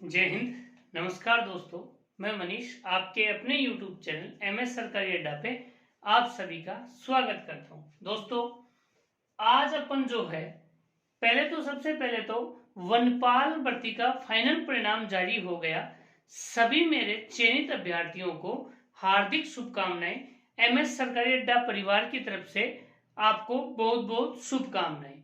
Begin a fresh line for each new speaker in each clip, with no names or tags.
जय हिंद। नमस्कार दोस्तों, मैं मनीष आपके अपने YouTube चैनल MS सरकारी अड्डा पे आप सभी का स्वागत करता हूँ। दोस्तों, आज अपन जो है सबसे पहले तो वनपाल भर्ती का फाइनल परिणाम जारी हो गया। सभी मेरे चयनित अभ्यर्थियों को हार्दिक शुभकामनाएं। MS सरकारी अड्डा परिवार की तरफ से आपको बहुत बहुत शुभकामनाएं।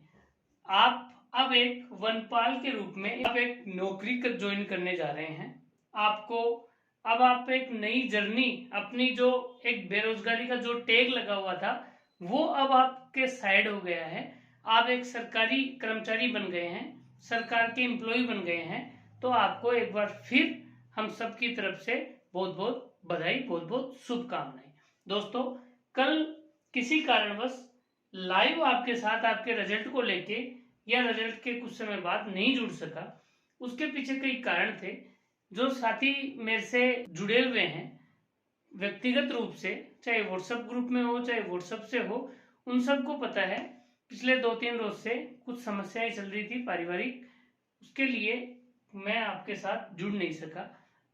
आप अब एक वनपाल के रूप में आप एक नौकरी ज्वाइन करने जा रहे हैं। आपको अब आप एक नई जर्नी, अपनी जो एक बेरोजगारी का जो टैग लगा हुआ था वो अब आपके साइड हो गया है। आप एक सरकारी कर्मचारी बन गए हैं, सरकार के एम्प्लॉय बन गए हैं। तो आपको एक बार फिर हम सब की तरफ से बहुत बहुत बधाई, बहुत बहुत शुभकामनाएं। दोस्तों, कल किसी कारणवश लाइव आपके साथ आपके रिजल्ट को लेके या रिजल्ट के कुछ समय बाद नहीं जुड़ सका। उसके पीछे कई कारण थे। जो साथी मेरे से जुड़े हुए हैं व्यक्तिगत रूप से, चाहे व्हाट्सएप ग्रुप में हो चाहे व्हाट्सएप से हो, उन सबको पता है पिछले 2-3 रोज से कुछ समस्याएं चल रही थी पारिवारिक। उसके लिए मैं आपके साथ जुड़ नहीं सका।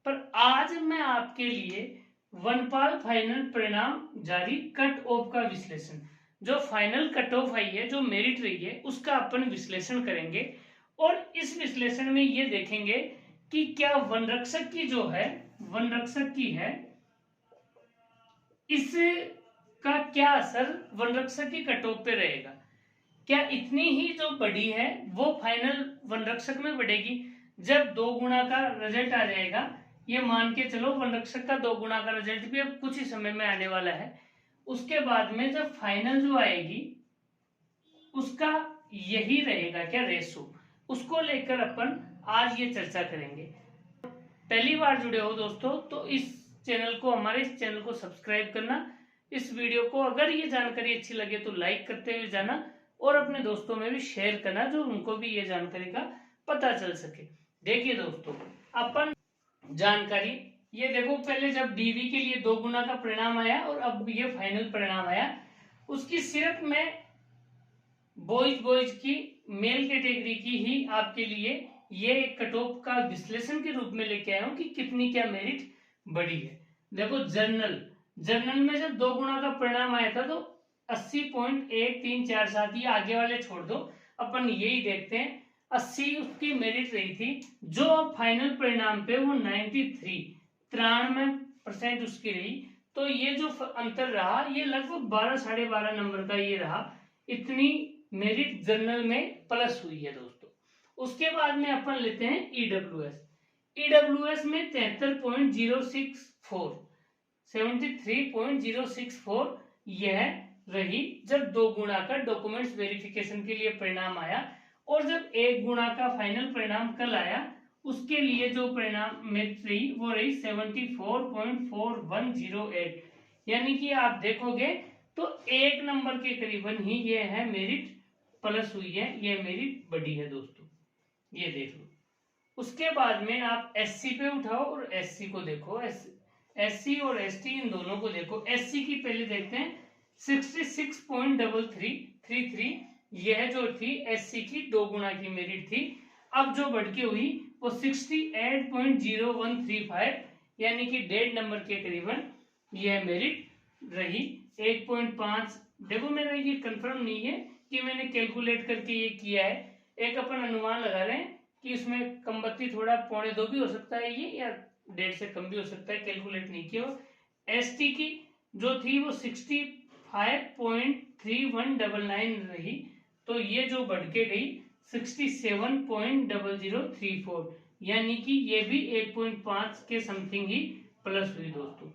पर आज मैं आपके लिए वनपाल फाइनल परिणाम जारी कट ऑफ का विश्लेषण, जो फाइनल कट ऑफ आई है, जो मेरिट रही है, उसका अपन विश्लेषण करेंगे। और इस विश्लेषण में ये देखेंगे कि क्या वनरक्षक की जो है, वनरक्षक की है, इसका क्या असर वनरक्षक की कट ऑफ पे रहेगा। क्या इतनी ही जो बढ़ी है वो फाइनल वनरक्षक में बढ़ेगी। जब 2 गुना का रिजल्ट आ जाएगा, ये मान के चलो वनरक्षक का 2 गुना का रिजल्ट भी अब कुछ ही समय में आने वाला है। उसके बाद में जब फाइनल जो आएगी उसका यही रहेगा क्या रेशो, उसको लेकर अपन आज ये चर्चा करेंगे। पहली बार जुड़े हो दोस्तों तो इस चैनल को, हमारे इस चैनल को सब्सक्राइब करना। इस वीडियो को अगर ये जानकारी अच्छी लगे तो लाइक करते हुए जाना और अपने दोस्तों में भी शेयर करना, जो उनको भी ये जानकारी का पता चल सके। देखिए दोस्तों, अपन जानकारी ये देखो, पहले जब डीवी के लिए 2 गुना का परिणाम आया और अब ये फाइनल परिणाम आया, उसकी सिर्फ मैं बॉयज की मेल कैटेगरी की ही आपके लिए ये कट ऑफ का विश्लेषण के रूप में लेके आया हूं कि कितनी क्या मेरिट बढ़ी है। देखो, जर्नल में जब 2 गुना का परिणाम आया था तो 80.1347, ये आगे वाले छोड़ दो, अपन यही देखते हैं। 80 उसकी मेरिट रही थी, जो अब फाइनल परिणाम पे वो 93% उसकी रही। तो ये जो अंतर रहा ये लगभग 12-12.5 नंबर का ये रहा। इतनी मेरिट जर्नल में प्लस हुई है दोस्तों। उसके बाद में अपन लेते हैं ईडब्ल्यूएस में 73.064, 73.064 यह रही जब 2 गुना का डॉक्यूमेंट्स वेरिफिकेशन के लिए परिणाम आया। और जब 1 गुना का फाइनल परिणाम कल आया, उसके लिए जो परिणाम मेरिट रही वो रही 74.4108। यानी कि आप देखोगे तो 1 नंबर के करीबन ही ये है मेरिट प्लस हुई है, ये मेरिट बढ़ी है दोस्तों, ये देख लो। उसके बाद में आप एससी पे उठाओ और एससी को देखो, एससी और एसटी इन दोनों को देखो। एससी की पहले देखते हैं 66.3333, यह जो थी एससी की 2 गुना की मेरिट थी। अब जो बढ़ के हुई वो 68.0135, यानी कि 1.5 नंबर के करीबन यह मेरिट रही। 1.5, देखो मेरा ये कंफर्म नहीं है कि मैंने कैलकुलेट करके ये किया है, एक अपन अनुमान लगा रहे हैं कि इसमें कम बत्ती थोड़ा 1.25 भी हो सकता है ये, या 1.5 से कम भी हो सकता है, कैलकुलेट नहीं किया। एसटी की जो थी वो 65.3199 रही, तो ये जो बढ़ के गई 67.0034, यानी कि ये भी 1.5 के समथिंग ही प्लस हुई दोस्तों।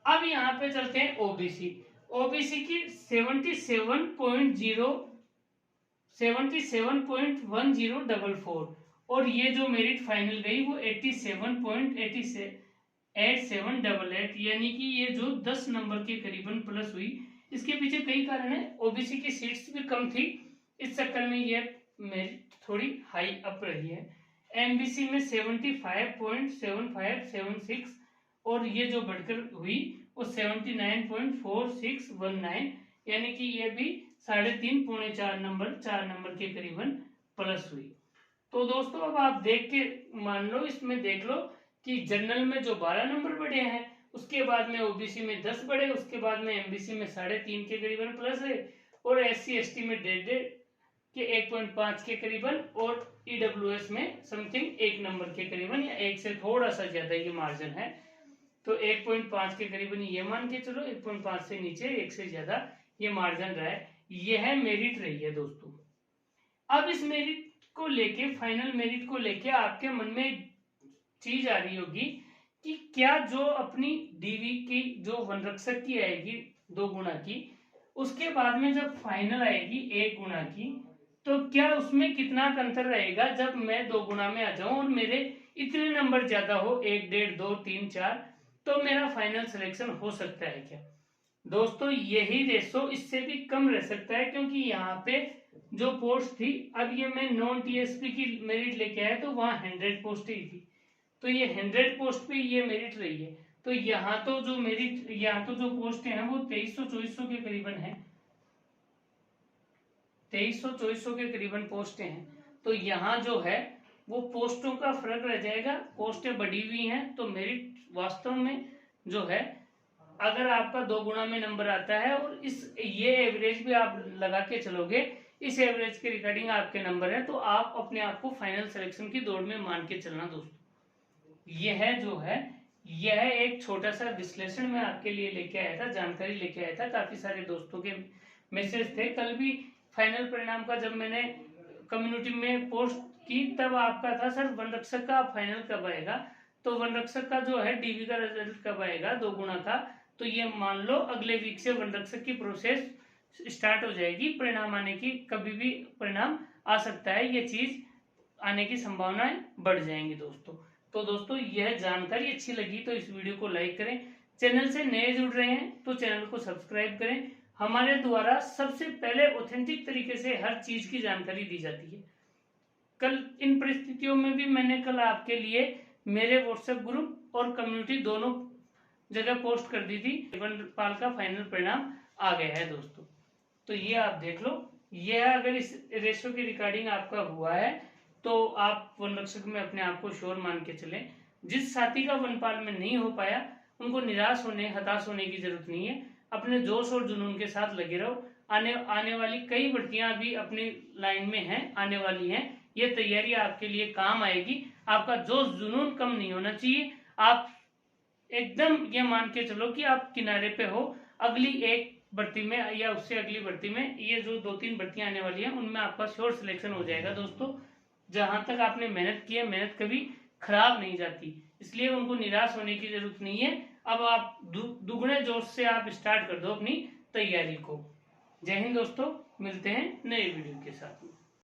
अब यहाँ पे चलते हैं ओबीसी की 77.1044, और ये जो मेरिट फाइनल गई वो 87.8788, यानी कि ये जो 10 नंबर के करीबन प्लस हुई। इसके पीछे कई कारण है। ओबीसी की सीट्स भी कम थी, इस चक्कर में ये मेरिट थोड़ी हाई अप रही है। एमबीसी में 75.7576, और ये जो बढ़कर हुई वो 79.4619, यानी कि ये भी 3.5 पौने 4 नंबर के करीबन प्लस हुई। तो दोस्तों अब आप देख के मान लो, इसमें देख लो कि जनरल में जो 12 नंबर बढ़े हैं, उसके बाद में ओबीसी में 10 बढ़े, उसके बाद में एमबीसी में 3.5 के करीबन प्लस है, और एससी एसटी में 1.5 के 1.5 के करीबन, और ईडब्ल्यूएस में समथिंग 1 नंबर के करीबन, या 1 से थोड़ा सा ज्यादा ये मार्जिन है। तो 1.5 के करीबन ये मान के चलो, 1.5 से नीचे 1 से ज्यादा ये मार्जिन रहा है। यह मेरिट रही है दोस्तों। अब इस मेरिट को लेके, फाइनल मेरिट को लेके आपके मन में चीज आ रही होगी कि क्या जो अपनी डीवी की जो वनरक्षक की आएगी 2 गुना की, उसके बाद में जब फाइनल आएगी 1 गुना की, तो क्या उसमें कितना अंतर रहेगा जब मैं 2 गुना में आ जाऊं और मेरे इतने नंबर ज्यादा हो, 1, 1.5, 2, 3, 4, तो मेरा फाइनल सिलेक्शन हो सकता है क्या? दोस्तों यही रेशो इससे भी कम रह सकता है, क्योंकि यहाँ पे जो पोस्ट थी, अब ये मैं नॉन टीएसपी की मेरिट लेके आया तो वहां 100 पोस्ट ही थी, तो ये 100 पोस्ट पे ये मेरिट रही है। तो यहाँ तो जो मेरिट, यहाँ तो जो पोस्ट हैं वो 2300-2400 के करीबन है, 2300-2400 के करीबन पोस्टें हैं। तो यहाँ जो है वो पोस्टों का फर्क रह जाएगा, पोस्टें बढ़ी हुई हैं, तो मेरिट वास्तव में जो है, अगर आपका 2 गुना में नंबर आता है और ये एवरेज भी आप लगा के चलोगे, इस एवरेज के रिगार्डिंग आपके नंबर है, तो आप अपने आप को फाइनल सिलेक्शन की दौड़ में मान के चलना दोस्तों। यह जो है, यह एक छोटा सा विश्लेषण मैं आपके लिए लेके आया था, जानकारी लेके आया था। काफी सारे दोस्तों के मैसेज थे, कल भी फाइनल परिणाम का जब मैंने कम्युनिटी में पोस्ट की, तब आपका था सर वनरक्षक का फाइनल कब आएगा, तो वनरक्षक का जो है डीवी का रिजल्ट कब आएगा 2 गुना का, तो ये मान लो अगले वीक से वनरक्षक की प्रोसेस स्टार्ट हो जाएगी, परिणाम आने की, कभी भी परिणाम आ सकता है, ये चीज आने की संभावनाएं बढ़ जाएंगी दोस्तों। तो दोस्तों यह जानकारी अच्छी लगी तो इस वीडियो को लाइक करें, चैनल से नए जुड़ रहे हैं तो चैनल को सब्सक्राइब करें। हमारे द्वारा सबसे पहले ऑथेंटिक तरीके से हर चीज की जानकारी दी जाती है। कल इन परिस्थितियों में भी मैंने कल आपके लिए मेरे व्हाट्सएप ग्रुप और कम्युनिटी दोनों जगह पोस्ट कर दी थी, वनपाल का फाइनल परिणाम आ गया है दोस्तों। तो ये आप देख लो, यह अगर इस रेशो की रिकॉर्डिंग आपका हुआ है तो आप वनरक्षक में अपने आप को श्योर मान के चलें। जिस साथी का वनपाल में नहीं हो पाया उनको निराश होने, हताश होने की जरूरत नहीं है, अपने जोश और जुनून के साथ लगे रहो। आने वाली कई भर्तियां भी अपनी लाइन में हैं, आने वाली हैं, ये तैयारी आपके लिए काम आएगी। आपका जोश जुनून कम नहीं होना चाहिए, आप एकदम ये मान के चलो कि आप किनारे पे हो। अगली एक भर्ती में या उससे अगली भर्ती में, ये जो 2-3 भर्तियां आने वाली हैं उनमें आपका श्योर सिलेक्शन हो जाएगा दोस्तों। जहां तक आपने मेहनत की है, मेहनत कभी खराब नहीं जाती, इसलिए उनको निराश होने की जरूरत नहीं है। अब आप दुगने जोश से आप स्टार्ट कर दो अपनी तैयारी को। जय हिंद दोस्तों, मिलते हैं नए वीडियो के साथ में।